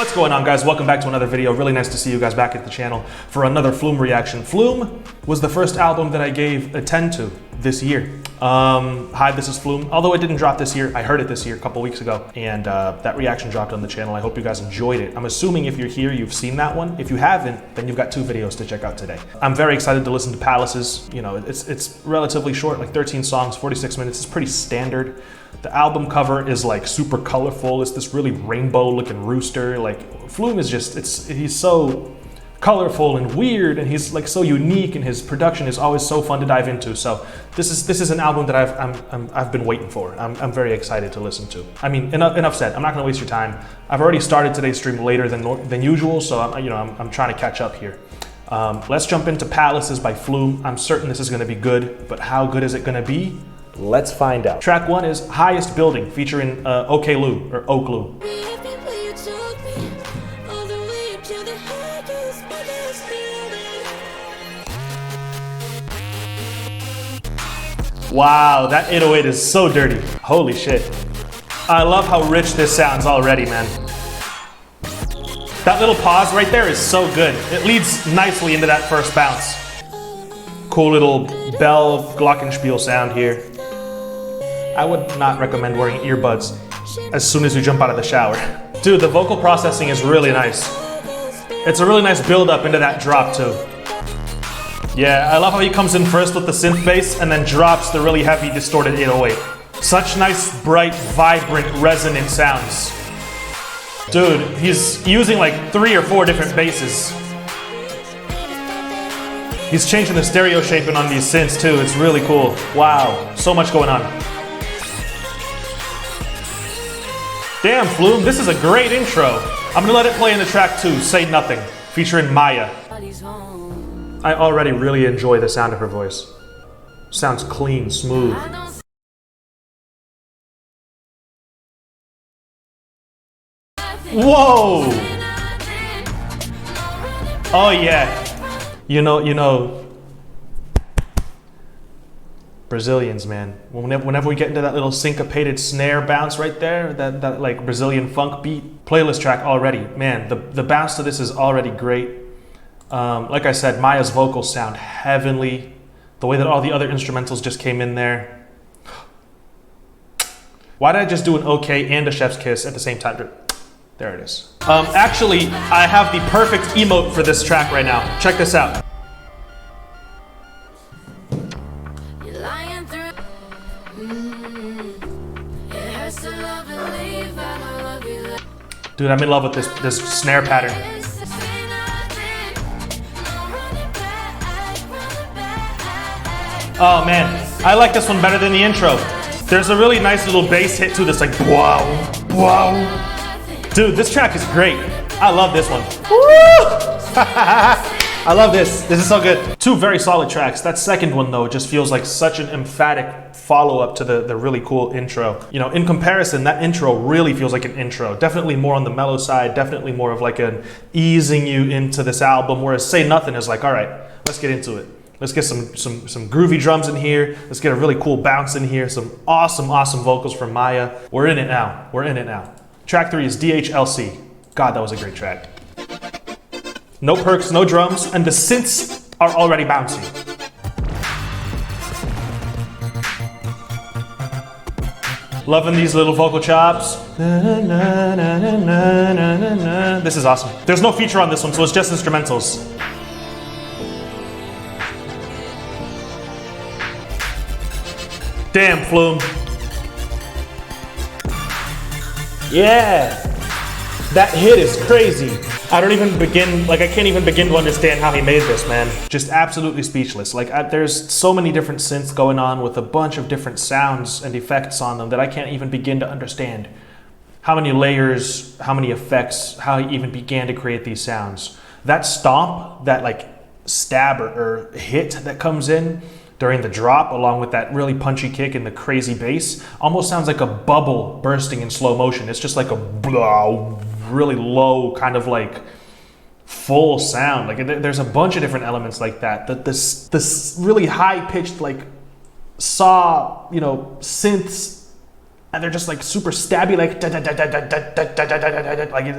What's going on, guys? Welcome back to another video. Really nice to see you guys back at the channel for another Flume reaction. Flume was the first album that I gave a 10 to this year. Hi, this is Flume. Although it didn't drop this year, I heard it this year a couple weeks ago, and that reaction dropped on the channel. I hope you guys enjoyed it. I'm assuming if you're here, you've seen that one. If you haven't, then you've got two videos to check out today. I'm very excited to listen to Palaces. You know, it's relatively short, like 13 songs, 46 minutes. It's pretty standard. The album cover is like super colorful. It's this really rainbow looking rooster. Like Flume is just, he's so colorful and weird, and he's like so unique, and his production is always so fun to dive into. So this is an album that I've been waiting for. I'm very excited to listen to. I mean, enough said. I'm not gonna waste your time. I've already started today's stream later than usual, so I'm trying to catch up here. Let's jump into Palaces by Flume. I'm certain this is gonna be good, but how good is it gonna be? Let's find out. Track 1 is Highest Building, featuring OK Lou, or Oak Lou. Wow, that 808 is so dirty. Holy shit. I love how rich this sounds already, man. That little pause right there is so good. It leads nicely into that first bounce. Cool little bell glockenspiel sound here. I would not recommend wearing earbuds as soon as you jump out of the shower. Dude, the vocal processing is really nice. It's a really nice build up into that drop too. Yeah, I love how he comes in first with the synth bass and then drops the really heavy distorted 808. Such nice, bright, vibrant, resonant sounds. Dude, he's using like 3 or 4 different basses. He's changing the stereo shaping on these synths too. It's really cool. Wow, so much going on. Damn, Flume, this is a great intro. I'm gonna let it play in the track 2, Say Nothing, featuring Maya. I already really enjoy the sound of her voice. Sounds clean, smooth. Whoa! Oh yeah. You know, Brazilians, man. Whenever we get into that little syncopated snare bounce right there, that like Brazilian funk beat, playlist track already. Man, the bounce to this is already great. Like I said, Maya's vocals sound heavenly. The way that all the other instrumentals just came in there. Why did I just do an OK and a chef's kiss at the same time? There it is. Actually, I have the perfect emote for this track right now. Check this out. Dude, I'm in love with this snare pattern. Oh man, I like this one better than the intro. There's a really nice little bass hit to this, like wow, wow. Dude, this track is great. I love this one. I love this. This is so good. 2 very solid tracks. That second one though just feels like such an emphatic follow-up to the really cool intro. You know, in comparison, that intro really feels like an intro. Definitely more on the mellow side, definitely more of like an easing you into this album, whereas Say Nothing is like, all right, let's get into it. Let's get some groovy drums in here. Let's get a really cool bounce in here. Some awesome vocals from Maya. We're in it now. We're in it now. Track 3 is DHLC. God, that was a great track. No perks, no drums, and the synths are already bouncy. Loving these little vocal chops. This is awesome. There's no feature on this one, so it's just instrumentals. Damn, Flume. Yeah. That hit is crazy. I can't even begin to understand how he made this, man. Just absolutely speechless. Like, there's so many different synths going on with a bunch of different sounds and effects on them that I can't even begin to understand. How many layers, how many effects, how he even began to create these sounds. That stomp, that like stab or hit that comes in during the drop, along with that really punchy kick and the crazy bass, almost sounds like a bubble bursting in slow motion. It's just like a blah, really low kind of like full sound. Like there's a bunch of different elements like that. This really high pitched like saw, you know, synths and they're just like super stabby, like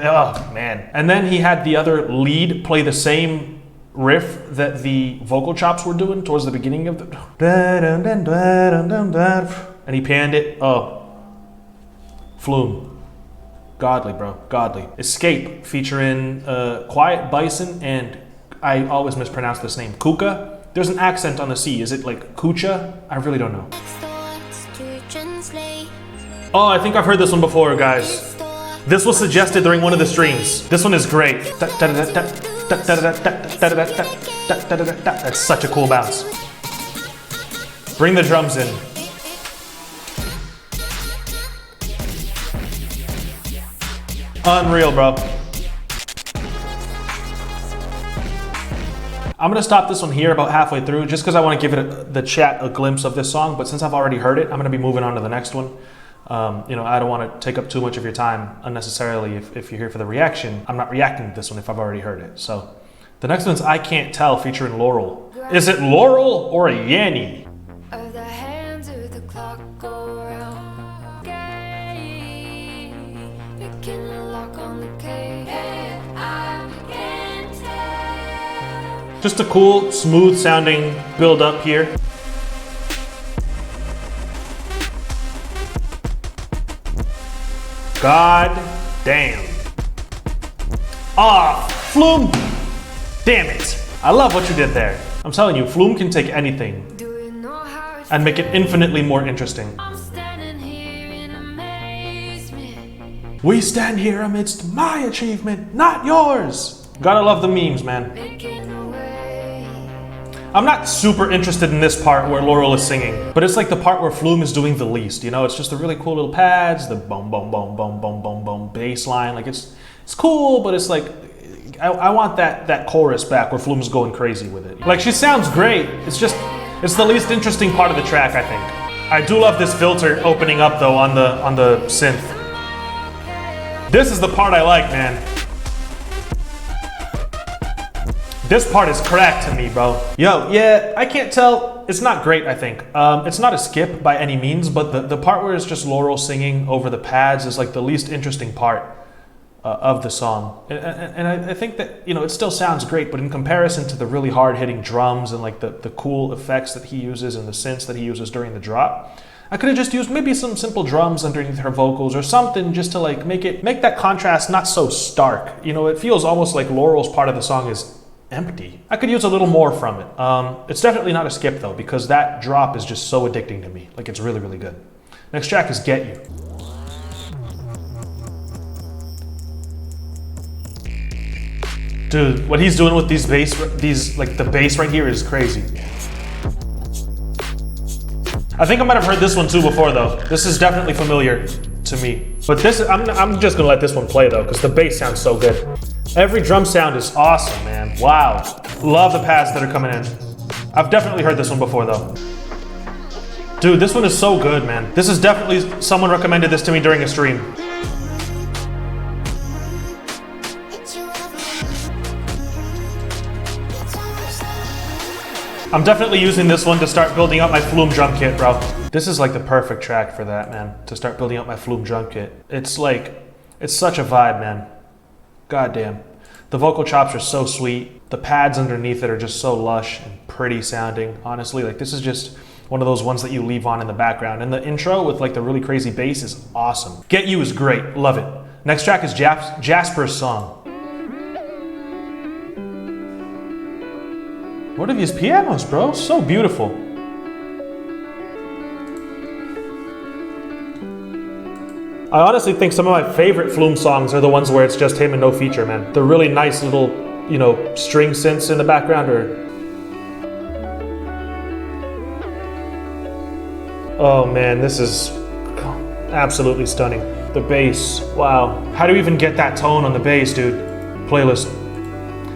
oh man. And then he had the other lead play the same riff that the vocal chops were doing towards the beginning of the, and he panned it. Oh, Flume, godly, bro, godly. Escape featuring Quiet Bison and I always mispronounce this name, Kuka. There's an accent on the C. Is it like Kucha? I really don't know. Oh, I think I've heard this one before, guys. This was suggested during one of the streams. This one is great. That's such a cool bounce. Bring the drums in. Unreal, bro. I'm gonna stop this one here about halfway through just because I want to give it the chat a glimpse of this song, but since I've already heard it, I'm gonna be moving on to the next one. You know, I don't want to take up too much of your time unnecessarily if you're here for the reaction. I'm not reacting to this one if I've already heard it. So the next one's I Can't Tell featuring Laurel. Is it Laurel or Yanni? Just a cool, smooth sounding build up here. God damn. Ah, Flume. Damn it. I love what you did there. I'm telling you, Flume can take anything and make it infinitely more interesting. We stand here amidst my achievement, not yours. Gotta love the memes, man. I'm not super interested in this part where Laurel is singing, but it's like the part where Flume is doing the least, you know? It's just the really cool little pads, the boom, boom, boom, boom, boom, boom, boom bass line. Like it's cool, but it's like, I want that chorus back where Flume's going crazy with it. Like she sounds great, it's the least interesting part of the track, I think. I do love this filter opening up though on the synth. This is the part I like, man. This part is cracked to me, bro. Yo, yeah, I Can't Tell. It's not great, I think. It's not a skip by any means, but the part where it's just Laurel singing over the pads is like the least interesting part of the song. And I think that, you know, it still sounds great, but in comparison to the really hard-hitting drums and like the cool effects that he uses and the synths that he uses during the drop, I could have just used maybe some simple drums underneath her vocals or something just to like make that contrast not so stark. You know, it feels almost like Laurel's part of the song is empty. I could use a little more from it. It's definitely not a skip though, because that drop is just so addicting to me. Like it's really, really good. Next track is Get You. Dude, what he's doing with the bass right here is crazy. I think I might have heard this one too before though. This is definitely familiar to me. But this, I'm just gonna let this one play though, because the bass sounds so good. Every drum sound is awesome, man. Wow. Love the pads that are coming in. I've definitely heard this one before though. Dude, this one is so good, man. This is definitely, someone recommended this to me during a stream. I'm definitely using this one to start building up my Flume drum kit, bro. This is like the perfect track for that, man. To start building up my Flume drum kit. It's like, it's such a vibe, man. God damn. The vocal chops are so sweet. The pads underneath it are just so lush and pretty sounding. Honestly, like this is just one of those ones that you leave on in the background. And the intro with like the really crazy bass is awesome. Get You is great, love it. Next track is Jasper's song. What are these pianos, bro? So beautiful. I honestly think some of my favorite Flume songs are the ones where it's just him and no feature, man. The really nice little, you know, string synths in the background are... Oh man, this is absolutely stunning. The bass, wow. How do you even get that tone on the bass, dude? Playlist.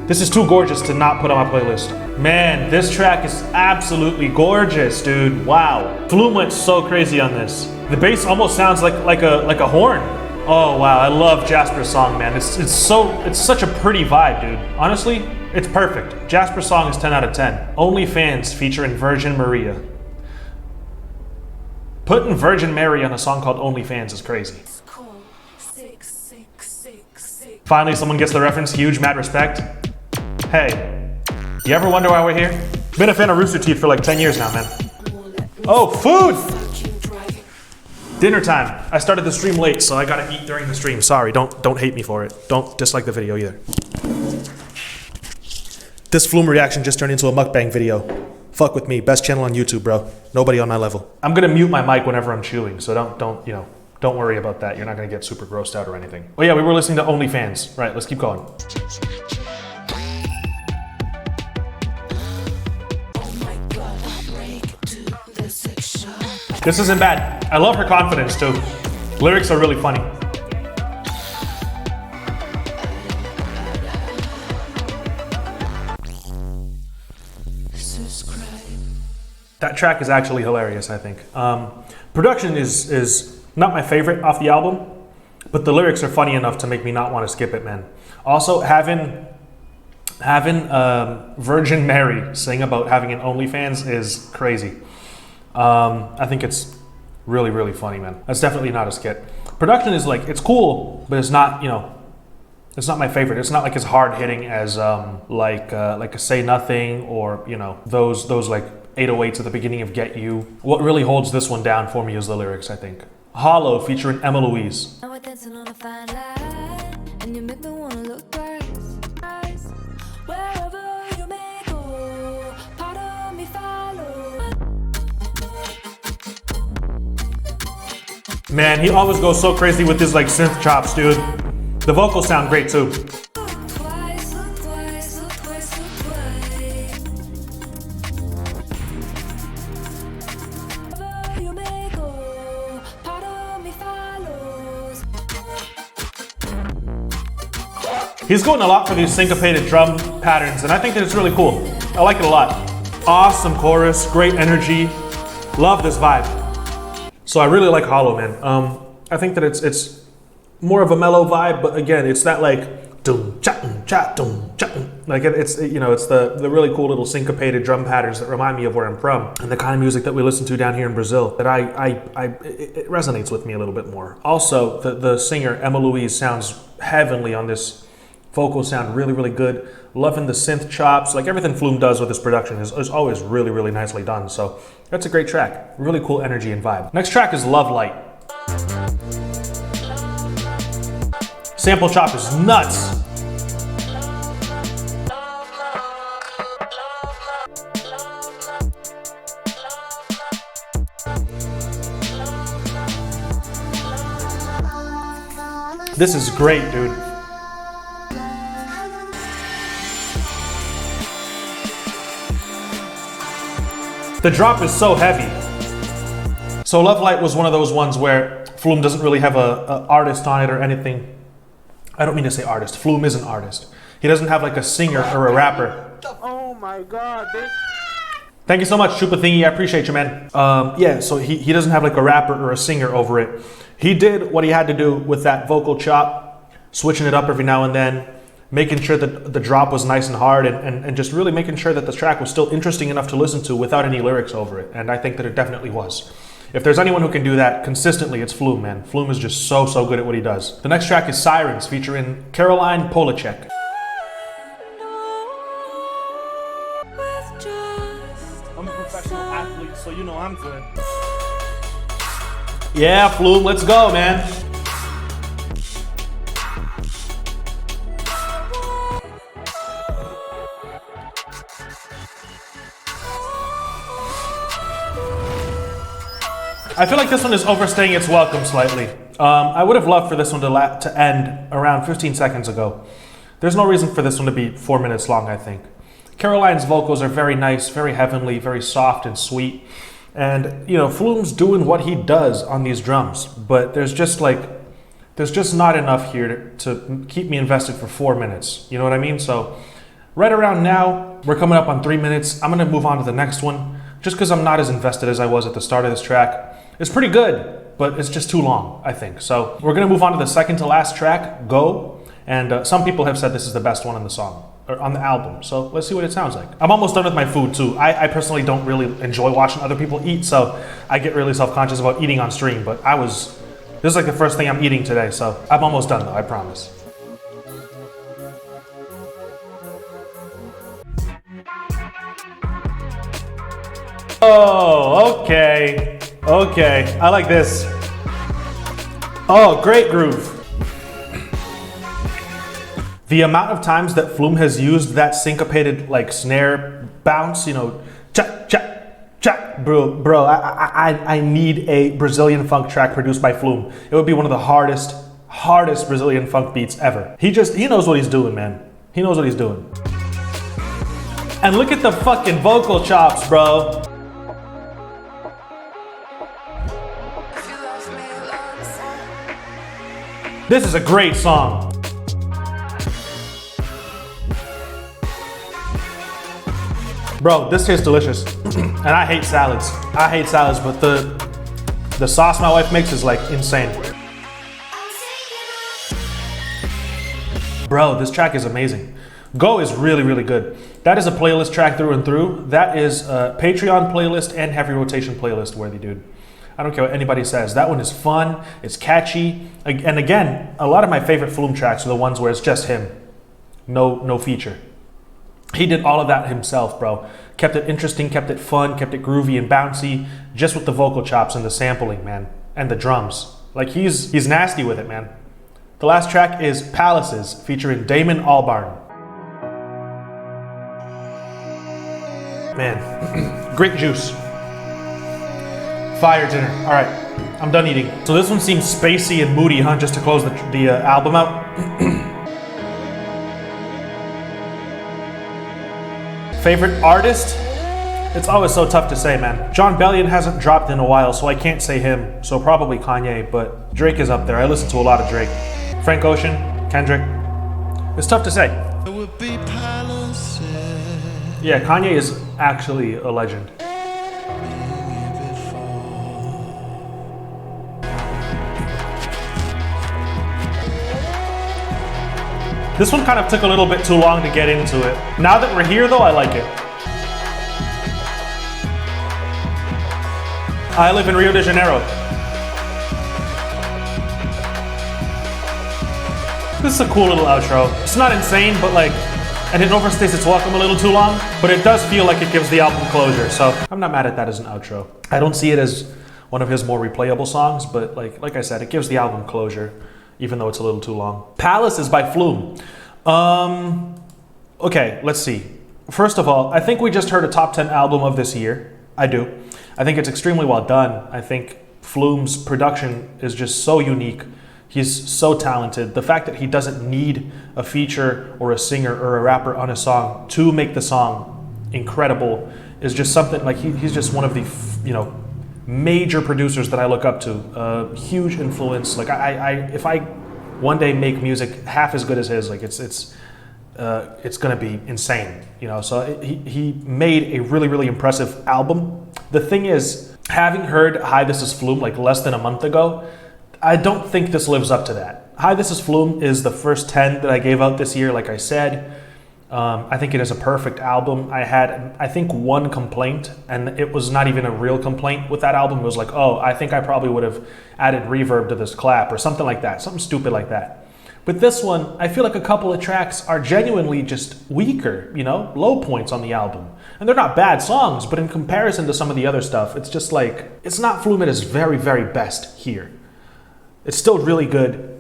This is too gorgeous to not put on my playlist. Man, this track is absolutely gorgeous, dude. Wow. Flume went so crazy on this. The bass almost sounds like a horn. Oh wow, I love Jasper's song, man. It's such a pretty vibe, dude. Honestly, it's perfect. Jasper's song is 10 out of 10. OnlyFans featuring Virgin Maria. Putting Virgin Mary on a song called OnlyFans is crazy. Finally, someone gets the reference. Huge, mad respect. Hey, you ever wonder why we're here? Been a fan of Rooster Teeth for like 10 years now, man. Oh, food! Dinner time. I started the stream late, so I gotta eat during the stream. Sorry, don't hate me for it. Don't dislike the video either. This Flume reaction just turned into a mukbang video. Fuck with me, best channel on YouTube, bro. Nobody on my level. I'm gonna mute my mic whenever I'm chewing, so don't worry about that. You're not gonna get super grossed out or anything. Oh yeah, we were listening to OnlyFans. Right, let's keep going. This isn't bad. I love her confidence too. Lyrics are really funny. That track is actually hilarious, I think. Production is not my favorite off the album, but the lyrics are funny enough to make me not want to skip it, man. Also, having Virgin Mary sing about having an OnlyFans is crazy. I think it's really, really funny, man. That's definitely not a skit. Production is like, it's cool, but it's not, it's not my favorite. It's not like as hard hitting as like a Say Nothing or, those like 808s at the beginning of Get You. What really holds this one down for me is the lyrics, I think. Hollow featuring Emma Louise. Man, he always goes so crazy with his like synth chops, dude. The vocals sound great too. He's going a lot for these syncopated drum patterns, and I think that it's really cool. I like it a lot. Awesome chorus, great energy. Love this vibe. So I really like Hollow, man. I think that it's more of a mellow vibe, but again, it's that like dum cha cha dum cha. Like it's the really cool little syncopated drum patterns that remind me of where I'm from and the kind of music that we listen to down here in Brazil. That it resonates with me a little bit more. Also, the singer Emma Louise sounds heavenly on this. Vocals sound really, really good. Loving the synth chops. Like everything Flume does with this production is always really, really nicely done. So that's a great track. Really cool energy and vibe. Next track is Love Light. Sample chop is nuts. This is great, dude. The drop is so heavy. So Love Light was one of those ones where Flume doesn't really have a artist on it or anything. I don't mean to say artist. Flume is an artist. He doesn't have like a singer or a rapper. Oh my God, bitch. Thank you so much, Chupa Thingy. I appreciate you, man. Yeah, so he doesn't have like a rapper or a singer over it. He did what he had to do with that vocal chop, switching it up every now and then, making sure that the drop was nice and hard and just really making sure that the track was still interesting enough to listen to without any lyrics over it. And I think that it definitely was. If there's anyone who can do that consistently, it's Flume, man. Flume is just so good at what he does. The next track is Sirens featuring Caroline Polachek. I'm a professional athlete, so you know I'm good. Yeah, Flume, let's go, man. I feel like this one is overstaying its welcome slightly. I would have loved for this one to end around 15 seconds ago. There's no reason for this one to be 4 minutes long, I think. Caroline's vocals are very nice, very heavenly, very soft and sweet. And, Flume's doing what he does on these drums, but there's just not enough here to keep me invested for 4 minutes. You know what I mean? So right around now, we're coming up on 3 minutes. I'm gonna move on to the next one, just because I'm not as invested as I was at the start of this track. It's pretty good, but it's just too long, I think. So we're gonna move on to the second to last track, Go. And some people have said this is the best one in the song. or on the album. So let's see what it sounds like. I'm almost done with my food too. I personally don't really enjoy watching other people eat, so I get really self-conscious about eating on stream, but this is like the first thing I'm eating today, so I'm almost done though, I promise. Oh, okay. Okay, I like this. Oh, great groove. The amount of times that Flume has used that syncopated like snare bounce, you know, cha cha cha, bro. I need a Brazilian funk track produced by Flume. It would be one of the hardest Brazilian funk beats ever. He knows what he's doing, man. He knows what he's doing. And look at the fucking vocal chops, bro. This is a great song. Bro, this tastes delicious. And I hate salads. I hate salads, but the sauce my wife makes is like insane. Bro, this track is amazing. Go is really, really good. That is a playlist track through and through. That is a Patreon playlist and heavy rotation playlist worthy, dude. I don't care what anybody says. That one is fun, it's catchy. And again, a lot of my favorite Flume tracks are the ones where it's just him. No feature. He did all of that himself, bro. Kept it interesting, kept it fun, kept it groovy and bouncy, just with the vocal chops and the sampling, man. And the drums. Like he's nasty with it, man. The last track is Palaces, featuring Damon Albarn. Man, great juice. Fire dinner. All right, I'm done eating. So this one seems spacey and moody, huh? Just to close the album out. Favorite artist? It's always so tough to say, man. John Bellion hasn't dropped in a while, so I can't say him. So probably Kanye, but Drake is up there. I listen to a lot of Drake. Frank Ocean, Kendrick. It's tough to say. Yeah, Kanye is actually a legend. This one kind of took a little bit too long to get into it. Now that we're here though, I like it. I live in Rio de Janeiro. This is a cool little outro. It's not insane, but like, and it overstays its welcome a little too long, but it does feel like it gives the album closure, so I'm not mad at that as an outro. I don't see it as one of his more replayable songs, but like I said, it gives the album closure, even though it's a little too long. Palace is by Flume. Okay, let's see. First of all, I think we just heard a top 10 album of this year. I do. I think it's extremely well done. I think Flume's production is just so unique. He's so talented. The fact that he doesn't need a feature or a singer or a rapper on a song to make the song incredible is just something like he's just one of the, major producers that I look up to. Huge influence. Like if I one day make music half as good as his, like it's gonna be insane, So he made a really, really impressive album. The thing is, having heard Hi, This Is Flume like less than a month ago, I don't think this lives up to that. Hi, This Is Flume is the first 10 that I gave out this year, like I said. I think it is a perfect album. I had, I think, one complaint, and it was not even a real complaint with that album. It was like, oh, I think I probably would have added reverb to this clap or something like that, something stupid like that. But this one, I feel like a couple of tracks are genuinely just weaker, low points on the album. And they're not bad songs, but in comparison to some of the other stuff, it's just like, it's not Flume at his very, very best here. It's still really good.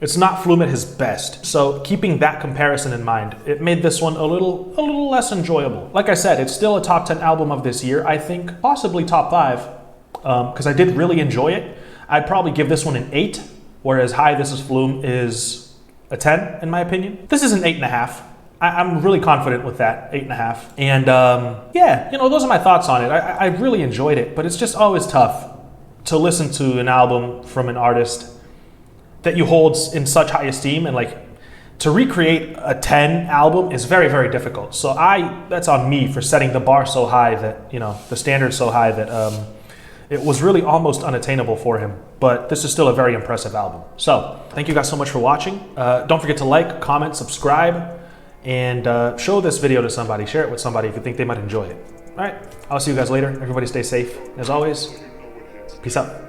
It's not Flume at his best. So keeping that comparison in mind, it made this one a little less enjoyable. Like I said, it's still a top 10 album of this year. I think possibly top 5, because I did really enjoy it. I'd probably give this one an 8, whereas Hi, This Is Flume is a 10 in my opinion. This is an 8.5. I'm really confident with that, 8.5. And yeah, those are my thoughts on it. I really enjoyed it, but it's just always tough to listen to an album from an artist that you hold in such high esteem, and like to recreate a 10 album is very, very difficult. So that's on me for setting the bar so high that, the standard so high that it was really almost unattainable for him. But this is still a very impressive album. So thank you guys so much for watching. Don't forget to like, comment, subscribe, and show this video to somebody. Share it with somebody if you think they might enjoy it. All right, I'll see you guys later. Everybody stay safe. As always, peace out.